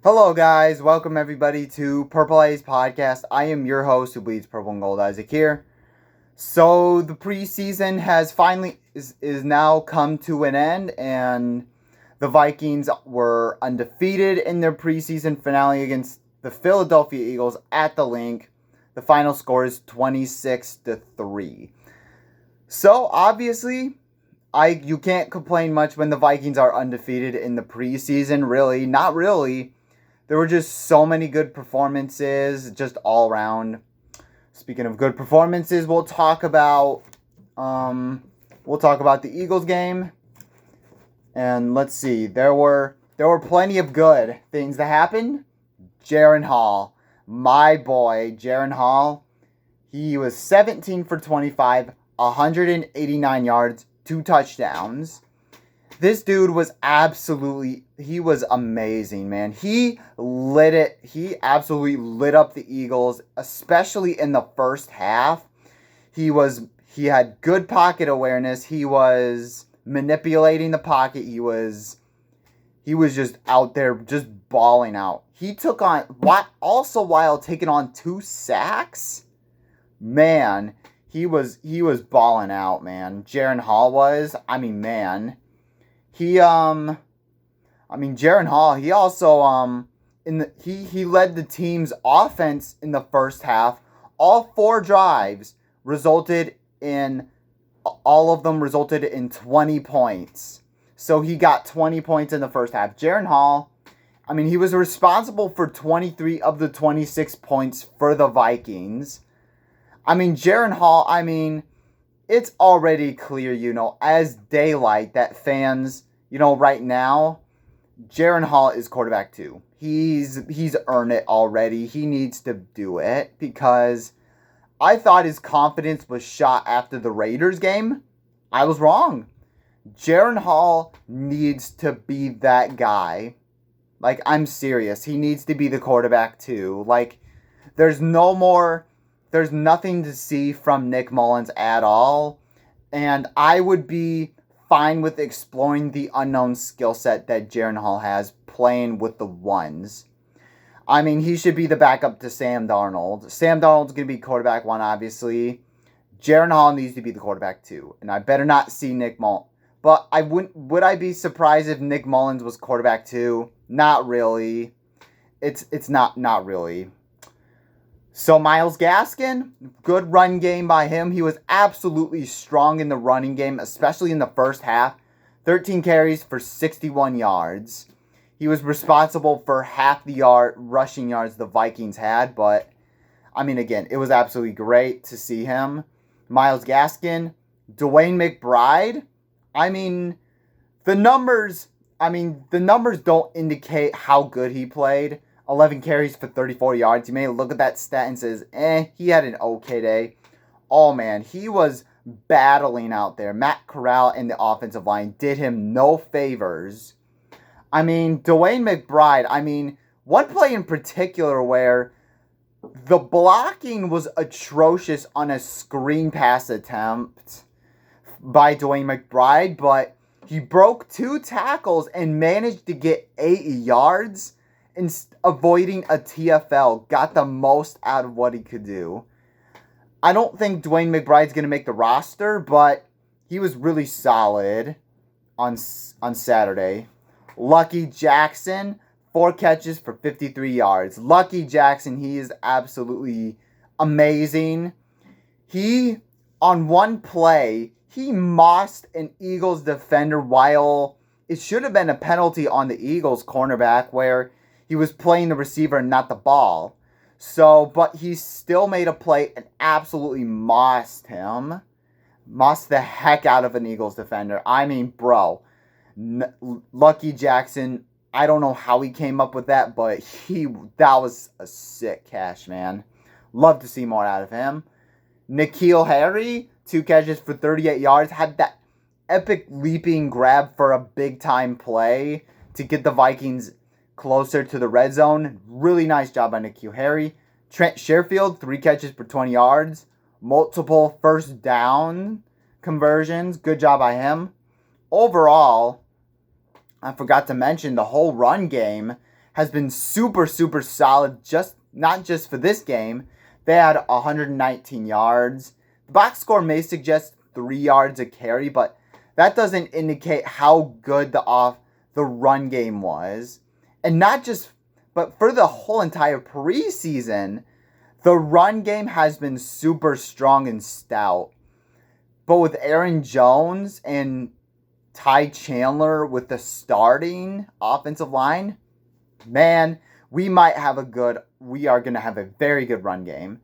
Hello, guys. Welcome, everybody, to Purple Eyes Podcast. I am your host who bleeds purple and gold, Isaac here. So, the preseason has finally is now come to an end, and the Vikings were undefeated in their preseason finale against the Philadelphia Eagles at the Link. The final score is 26-3. So, obviously, you can't complain much when the Vikings are undefeated in the preseason, really. Not really. There were just so many good performances, just all around. Speaking of good performances, we'll talk about the Eagles game. And let's see, there were plenty of good things that happened. Jaren Hall, my boy, Jaren Hall, he was 17 for 25, 189 yards, 2 touchdowns. This dude was he was amazing, man. He absolutely lit up the Eagles, especially in the first half. He had good pocket awareness. He was manipulating the pocket. He was just out there just balling out. He took on while taking on 2 sacks. Man, he was balling out, man. Jaren Hall was. Man. Jaren Hall, he also he led the team's offense in the first half. All 4 drives all of them resulted in 20 points. So he got 20 points in the first half. Jaren Hall, he was responsible for 23 of the 26 points for the Vikings. Jaren Hall, it's already clear, as daylight that fans, right now, Jaren Hall is quarterback 2. He's earned it already. He needs to do it because I thought his confidence was shot after the Raiders game. I was wrong. Jaren Hall needs to be that guy. I'm serious. He needs to be the quarterback 2. There's nothing to see from Nick Mullins at all. And I would be fine with exploring the unknown skill set that Jaren Hall has playing with the ones. He should be the backup to Sam Darnold. Sam Darnold's going to be quarterback 1, obviously. Jaren Hall needs to be the quarterback 2. And I better not see Nick Mullins. But would I be surprised if Nick Mullins was quarterback 2? Not really. It's not really. So Myles Gaskin, good run game by him. He was absolutely strong in the running game, especially in the first half. 13 carries for 61 yards. He was responsible for half the rushing yards the Vikings had, but again, it was absolutely great to see him. Myles Gaskin, Dwayne McBride. The numbers don't indicate how good he played. 11 carries for 34 yards. You may look at that stat and says, he had an okay day. Oh, man, he was battling out there. Matt Corral and the offensive line did him no favors. Dwayne McBride, one play in particular where the blocking was atrocious on a screen pass attempt by Dwayne McBride, but he broke 2 tackles and managed to get 8 yards. Avoiding a TFL, got the most out of what he could do. I don't think Dwayne McBride's going to make the roster, but he was really solid on Saturday. Lucky Jackson, 4 catches for 53 yards. Lucky Jackson, he is absolutely amazing. On one play, he mossed an Eagles defender while it should have been a penalty on the Eagles cornerback where he was playing the receiver and not the ball. But he still made a play and absolutely mossed him. Mossed the heck out of an Eagles defender. Bro. Lucky Jackson, I don't know how he came up with that, but that was a sick catch, man. Love to see more out of him. N'Keal Harry, 2 catches for 38 yards. Had that epic leaping grab for a big-time play to get the Vikings closer to the red zone. Really nice job by N'Keal Harry. Trent Sherfield, 3 catches for 20 yards. Multiple first down conversions. Good job by him. Overall, I forgot to mention the whole run game has been super, super solid, not just for this game. They had 119 yards. The box score may suggest 3 yards a carry, but that doesn't indicate how good the run game was. And not just, but for the whole entire preseason, the run game has been super strong and stout. But with Aaron Jones and Ty Chandler with the starting offensive line, man, we are going to have a very good run game.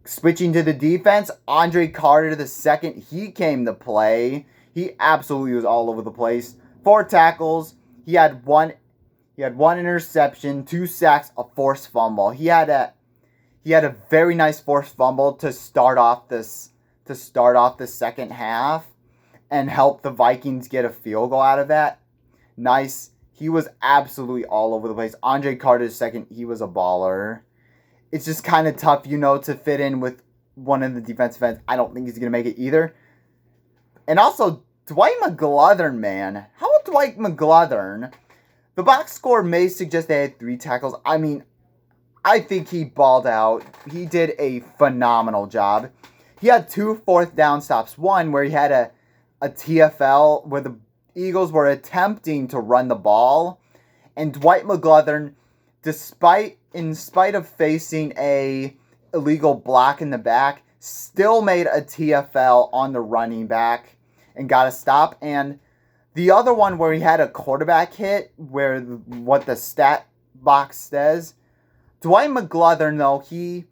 Switching to the defense, Andre Carter II, he came to play. He absolutely was all over the place. 4 tackles. He had one interception, 2 sacks, a forced fumble. He had a very nice forced fumble to start off the second half and help the Vikings get a field goal out of that. Nice. He was absolutely all over the place. Andre Carter II, he was a baller. It's just kind of tough, to fit in with one of the defensive ends. I don't think he's going to make it either. And also, Dwight McGlothern, man. How about Dwight McGlothern? The box score may suggest they had 3 tackles. I mean, I think he balled out. He did a phenomenal job. He had 2 fourth down stops. One where he had a TFL where the Eagles were attempting to run the ball. And Dwight McGlothern, in spite of facing a illegal block in the back, still made a TFL on the running back and got a stop. And the other one where he had a quarterback hit, what the stat box says, Dwight McGlothern, though, he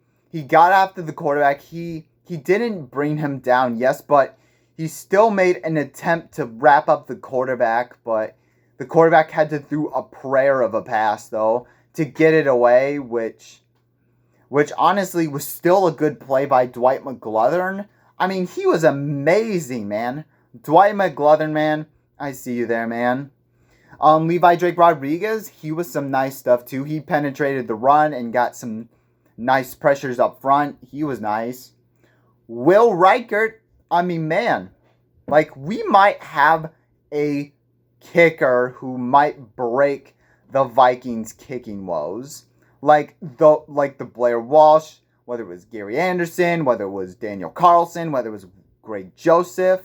got after the quarterback. He didn't bring him down, yes, but he still made an attempt to wrap up the quarterback, but the quarterback had to throw a prayer of a pass, though, to get it away, which honestly was still a good play by Dwight McGlothern. I mean, he was amazing, man. Dwight McGlothern, man, I see you there, man. Levi Drake Rodriguez, he was some nice stuff, too. He penetrated the run and got some nice pressures up front. He was nice. Will Reichert, I mean, man, we might have a kicker who might break the Vikings' kicking woes. Like the Blair Walsh, whether it was Gary Anderson, whether it was Daniel Carlson, whether it was Greg Joseph.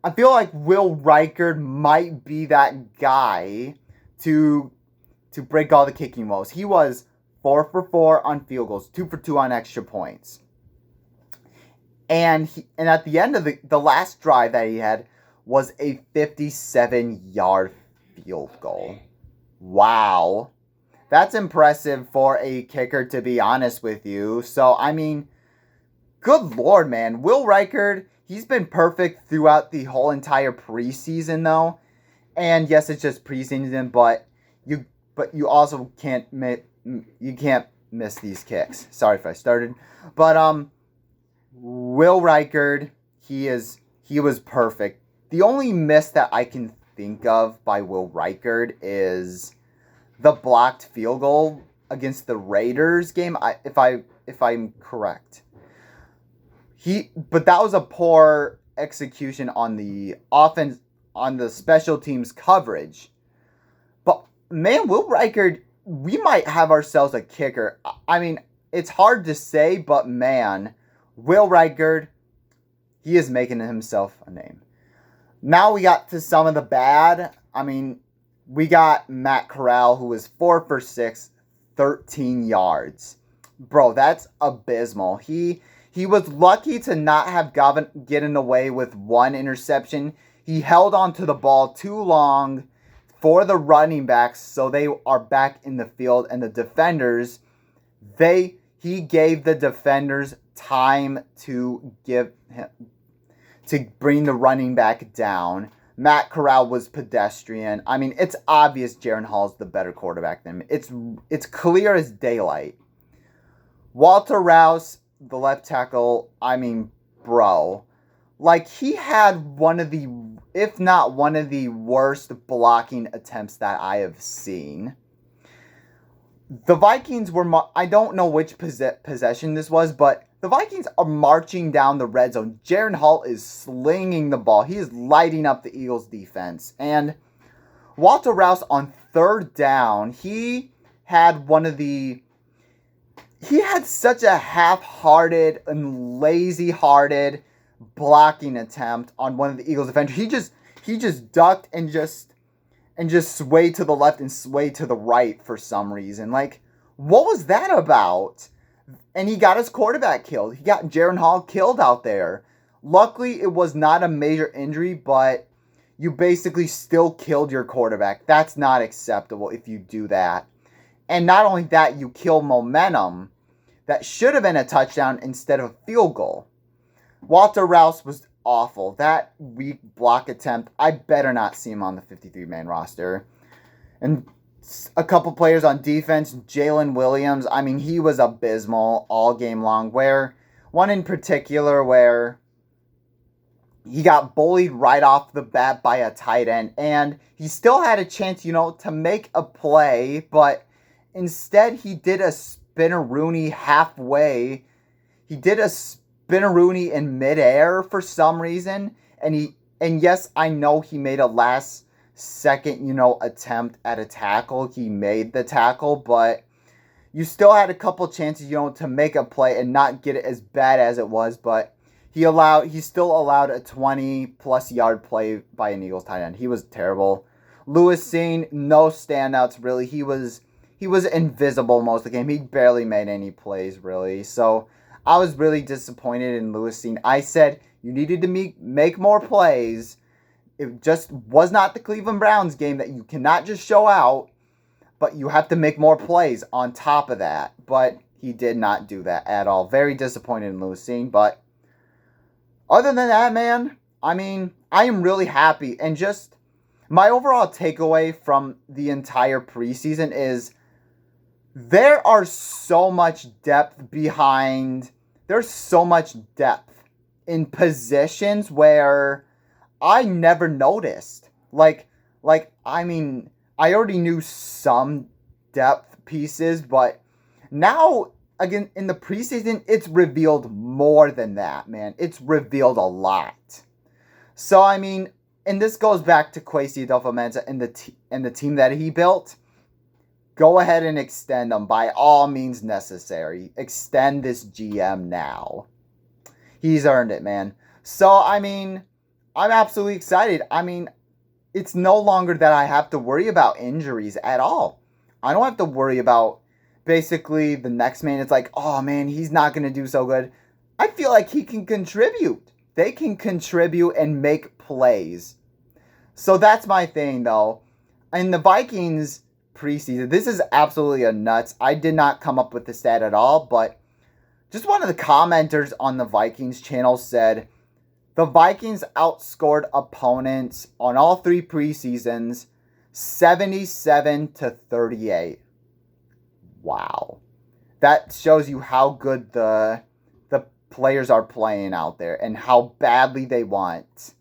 I feel like Will Reichert might be that guy to break all the kicking woes. He was 4 for 4 on field goals, 2 for 2 on extra points. And at the end of the last drive that he had was a 57-yard field goal. Wow. That's impressive for a kicker, to be honest with you. So, I mean, good Lord, man. Will Reichert, he's been perfect throughout the whole entire preseason, though. And yes, it's just preseason, but you also can't miss these kicks. Sorry if I started. But Will Reichert, he was perfect. The only miss that I can think of by Will Reichert is the blocked field goal against the Raiders game, if I'm correct. But that was a poor execution on the offense, on the special teams coverage. But man, Will Reichert, we might have ourselves a kicker. I mean, it's hard to say, but man, Will Reichert, he is making himself a name. Now we got to some of the bad. I mean, we got Matt Corral, who was 4 for 6, 13 yards. Bro, that's abysmal. He was lucky to not have getting away with 1 interception. He held on to the ball too long for the running backs, so they are back in the field. And the defenders, he gave the defenders time to bring the running back down. Matt Corral was pedestrian. I mean, it's obvious Jaren Hall's the better quarterback than him. It's clear as daylight. Walter Rouse, the left tackle, I mean, bro. He had one of the, if not one of the worst blocking attempts that I have seen. The Vikings were, I don't know which possession this was, but the Vikings are marching down the red zone. Jaren Hall is slinging the ball. He is lighting up the Eagles defense. And Walter Rouse on 3rd down, he had he had such a half-hearted and lazy-hearted blocking attempt on one of the Eagles defenders. He just ducked and just swayed to the left and swayed to the right for some reason. Like, what was that about? And he got his quarterback killed. He got Jaron Hall killed out there. Luckily, it was not a major injury, but you basically still killed your quarterback. That's not acceptable if you do that. And not only that, you kill momentum that should have been a touchdown instead of a field goal. Walter Rouse was awful. That weak block attempt, I better not see him on the 53-man roster. And a couple players on defense, Jalen Williams, I mean, he was abysmal all game long. One in particular where he got bullied right off the bat by a tight end, and he still had a chance, to make a play, but instead he did a spin-a-rooney halfway. He did a spin-a-rooney in midair for some reason, and yes, I know he made a last-second, attempt at a tackle. He made the tackle, but you still had a couple chances, to make a play and not get it as bad as it was, but he still allowed a 20-plus yard play by an Eagles tight end. He was terrible. Lewis Cine, no standouts, really. He was invisible most of the game. He barely made any plays, really. So I was really disappointed in Lewis Cine. I said you needed to make more plays. It just was not the Cleveland Browns game that you cannot just show out, but you have to make more plays on top of that. But he did not do that at all. Very disappointed in Lewis Cine, but other than that, man, I mean, I am really happy. And just my overall takeaway from the entire preseason is there are so much depth behind. There's so much depth in positions where I never noticed. Like I mean, I already knew some depth pieces, but now, again, in the preseason, it's revealed more than that, man. It's revealed a lot. So, I mean, and this goes back to Kwesi Adolfo-Mensah and the team that he built. Go ahead and extend them by all means necessary. Extend this GM now. He's earned it, man. So, I mean, I'm absolutely excited. I mean, it's no longer that I have to worry about injuries at all. I don't have to worry about basically the next man. It's like, oh man, he's not going to do so good. I feel like he can contribute. They can contribute and make plays. So that's my thing, though. In the Vikings preseason, this is absolutely a nuts. I did not come up with the stat at all, but just one of the commenters on the Vikings channel said the Vikings outscored opponents on all three preseasons 77-38. Wow. That shows you how good the players are playing out there and how badly they want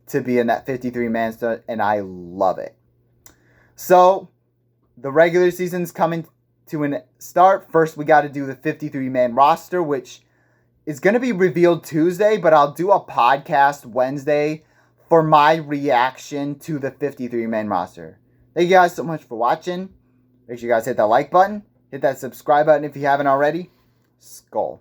to be in that 53-man set, and I love it. So, the regular season's coming to a start. First, we got to do the 53-man roster, which is going to be revealed Tuesday, but I'll do a podcast Wednesday for my reaction to the 53-man roster. Thank you guys so much for watching. Make sure you guys hit that like button. Hit that subscribe button if you haven't already. Skull.